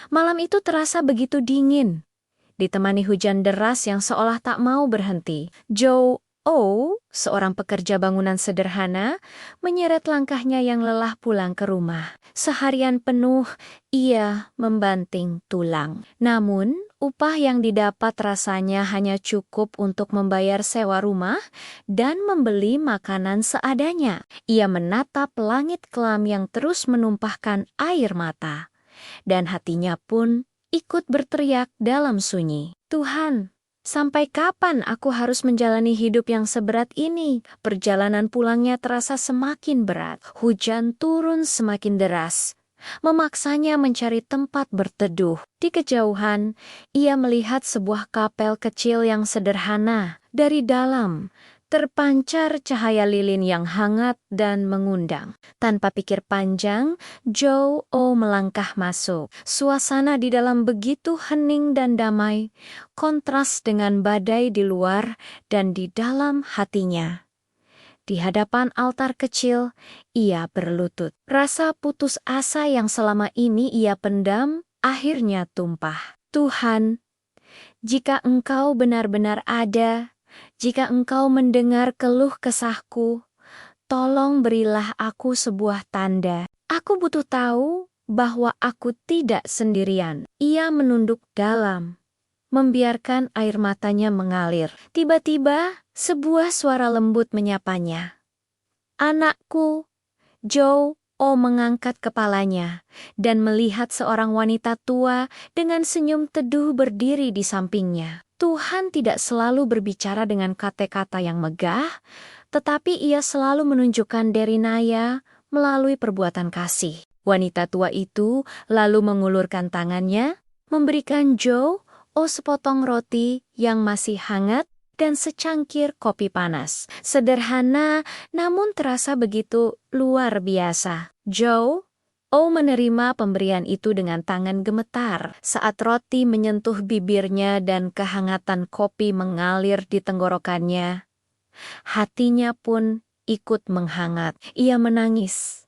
Malam itu terasa begitu dingin, ditemani hujan deras yang seolah tak mau berhenti. Joe O, seorang pekerja bangunan sederhana, menyeret langkahnya yang lelah pulang ke rumah. Seharian penuh, ia membanting tulang. Namun, upah yang didapat rasanya hanya cukup untuk membayar sewa rumah dan membeli makanan seadanya. Ia menatap langit kelam yang terus menumpahkan air mata, dan hatinya pun ikut berteriak dalam sunyi. Tuhan, sampai kapan aku harus menjalani hidup yang seberat ini? Perjalanan pulangnya terasa semakin berat. Hujan turun semakin deras, memaksanya mencari tempat berteduh. Di kejauhan, ia melihat sebuah kapel kecil yang sederhana. Dari dalam, terpancar cahaya lilin yang hangat dan mengundang. Tanpa pikir panjang, Joe O melangkah masuk. Suasana di dalam begitu hening dan damai, kontras dengan badai di luar dan di dalam hatinya. Di hadapan altar kecil, ia berlutut. Rasa putus asa yang selama ini ia pendam, akhirnya tumpah. Tuhan, jika Engkau benar-benar ada, jika Engkau mendengar keluh kesahku, tolong berilah aku sebuah tanda. Aku butuh tahu bahwa aku tidak sendirian. Ia menunduk dalam, membiarkan air matanya mengalir. Tiba-tiba, sebuah suara lembut menyapanya. Anakku, Joe O mengangkat kepalanya dan melihat seorang wanita tua dengan senyum teduh berdiri di sampingnya. Tuhan tidak selalu berbicara dengan kata-kata yang megah, tetapi ia selalu menunjukkan derinaya melalui perbuatan kasih. Wanita tua itu lalu mengulurkan tangannya, memberikan Joe O sepotong roti yang masih hangat dan secangkir kopi panas. Sederhana, namun terasa begitu luar biasa. Joe O menerima pemberian itu dengan tangan gemetar. Saat roti menyentuh bibirnya dan kehangatan kopi mengalir di tenggorokannya, hatinya pun ikut menghangat. Ia menangis,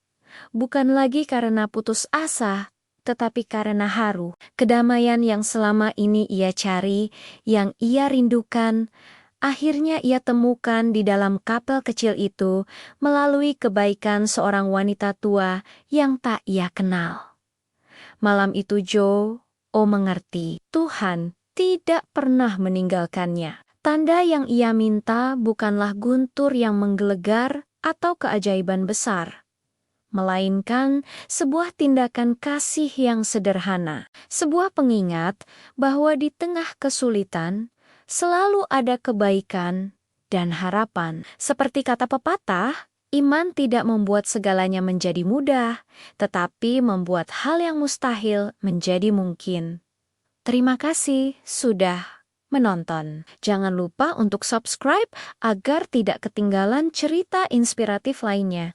bukan lagi karena putus asa, tetapi karena haru. Kedamaian yang selama ini ia cari, yang ia rindukan, akhirnya ia temukan di dalam kapel kecil itu melalui kebaikan seorang wanita tua yang tak ia kenal. Malam itu Joe O mengerti, Tuhan tidak pernah meninggalkannya. Tanda yang ia minta bukanlah guntur yang menggelegar atau keajaiban besar, melainkan sebuah tindakan kasih yang sederhana, sebuah pengingat bahwa di tengah kesulitan selalu ada kebaikan dan harapan. Seperti kata pepatah, iman tidak membuat segalanya menjadi mudah, tetapi membuat hal yang mustahil menjadi mungkin. Terima kasih sudah menonton. Jangan lupa untuk subscribe agar tidak ketinggalan cerita inspiratif lainnya.